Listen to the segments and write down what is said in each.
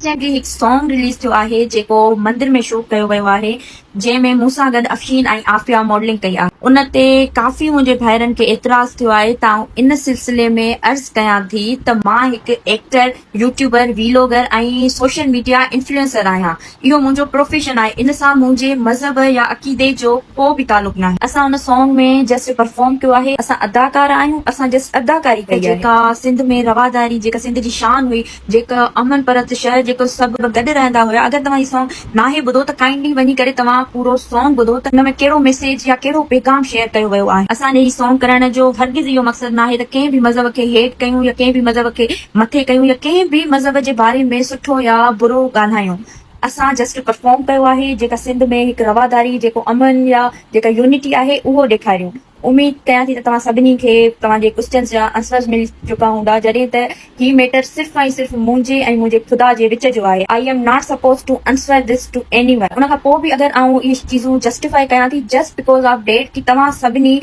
Recently हिकु song release थियो आहे जेको मंदिर में शूट कयो वियो आहे, जंहिंमें मूंसां गॾु अफशीन ऐं आफ़िया मॉडलिंग कई आहे। उन ते काफ़ी मुंहिंजे भाइरनि खे एतिराज़ थियो आहे त इन सिलसिले में अर्ज़ु कयां थी त मां हिकु एक्टर, यूट्यूबर, वीलॉगर ऐं सोशल मीडिया इन्फ्लुएंसर आहियां। इहो मुंहिंजो प्रोफेशन आहे। इन सां मुंहिंजे मज़हब या अक़ीदे जो को बि तालुक न आहे। असां उन सॉन्ग में जस्ट परफॉर्म कयो आहे। असां अदाकार आहियूं। असां जस्ट अदाकारी कई आहे। जेका सिंध में रवादारी, जेका सिंध जी शान हुई, जेका अमन परत शहर जेको सभु गॾु रहंदा हुया, अगरि तव्हां हीउ सॉन्ग नाहे ॿुधो त काइंडली वञी करे तव्हां पूरो सॉन्ग ॿुधो त हिन में कहिड़ो मैसेज या कहिड़ो पैगाम शेयर कयो वियो आहे। असांजे हीउ सॉन्ग करण जो हरगिज़ इहो मक़सदु नाहे त कंहिं बि मज़हब खे हेट कयूं या कंहिं बि मज़हब खे मथे कयूं या कंहिं बि मज़हब जे बारे में सुठो या बुरो ॻाल्हायूं। असां जस्ट परफॉर्म कयो आहे। जेका सिंध में हिकु रवादारी, जेको अमन या जेका यूनिटी आहे, उहो ॾेखारियूं। उमेद कयां थी त तव्हां सभिनी खे तव्हांजे क्वेश्चन्स जा आंसर्स मिली चुका हूंदा, जॾहिं त ही मैटर सिर्फ़ु ऐं सिर्फ़ु मुंहिंजे ऐं मुंहिंजे ख़ुदा जे विच जो आहे। I am not suppose to answer this to anyone. उन खां पोइ बि अगरि आउं इहे चीज़ूं जस्टिफाई कयां थी जस्ट बिकॉज ऑफ डेट कि तव्हां सभिनी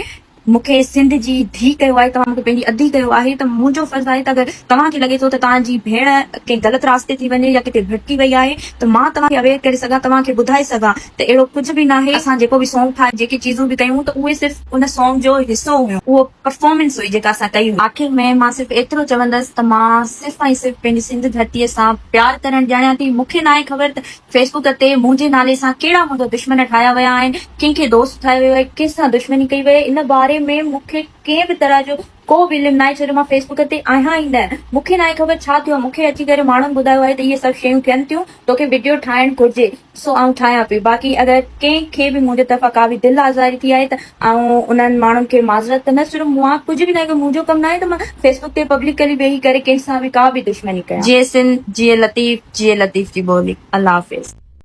मूंखे सिंध जी धी कयो आहे, तव्हां मूंखे पंहिंजी अधी कयो आहे, त मुंहिंजो फर्ज़ु आहे त अगरि तव्हांखे लॻे थो त तव्हांजी भेण कंहिं ग़लति रास्ते थी वञे या किथे भटकी वई आहे त मां तव्हांखे अवेयर करे सघां, तव्हांखे ॿुधाए सघां त अहिड़ो कुझु बि न आहे। असां जेको बि सॉन्ग ठाहे, जेकी चीज़ूं बि कयूं, त उहे सिर्फ़ु उन सॉन्ग जो हिसो हुयूं। उहो परफॉर्मेंस हुई जेका असां कई। आख़िर में मां सिर्फ़ु एतिरो चवंदसि त मां सिर्फ़ु ऐं सिर्फ़ु पंहिंजी सिंध धरतीअ सां प्यार करणु ॼाणियां थी। मूंखे नाहे ख़बर त फेसबुक ते मुंहिंजे नाले सां कहिड़ा मुंहिंजा दुश्मन ठाहिया विया आहिनि, कंहिंखे दोस्त ठाहियो वियो आहे, कंहिंसां दुश्मनी कई वई आहे। इन बारे में मूंखे कंहिं बि तरह जो को बि इल्मु नाहे, छो जो मां फेसबुक ते आहियां ई न। मूंखे नाहे ख़बर छा थियो। मूंखे अची करे माण्हुनि ॿुधायो आहे त इहे सभु शयूं थियनि थियूं, तोखे वीडियो ठाहिणु घुरिजे, सो आउं ठाहियां पई। बाक़ी अगरि कंहिंखे बि मुंहिंजे तरफ़ां का बि दिलि आज़ारी थी आहे त आउं उन्हनि माण्हुनि खे माज़रत त न, छो मां कुझु बि न, मुंहिंजो कमु न आहे त मां फेसबुक ते पब्लिकली वेही करे कंहिंसां बि का बि दुश्मनी कयां। जिए सिंध, जिए लतीफ़, जिए लतीफ़ जी ॿोली। अल्लाह हाफ़िज़।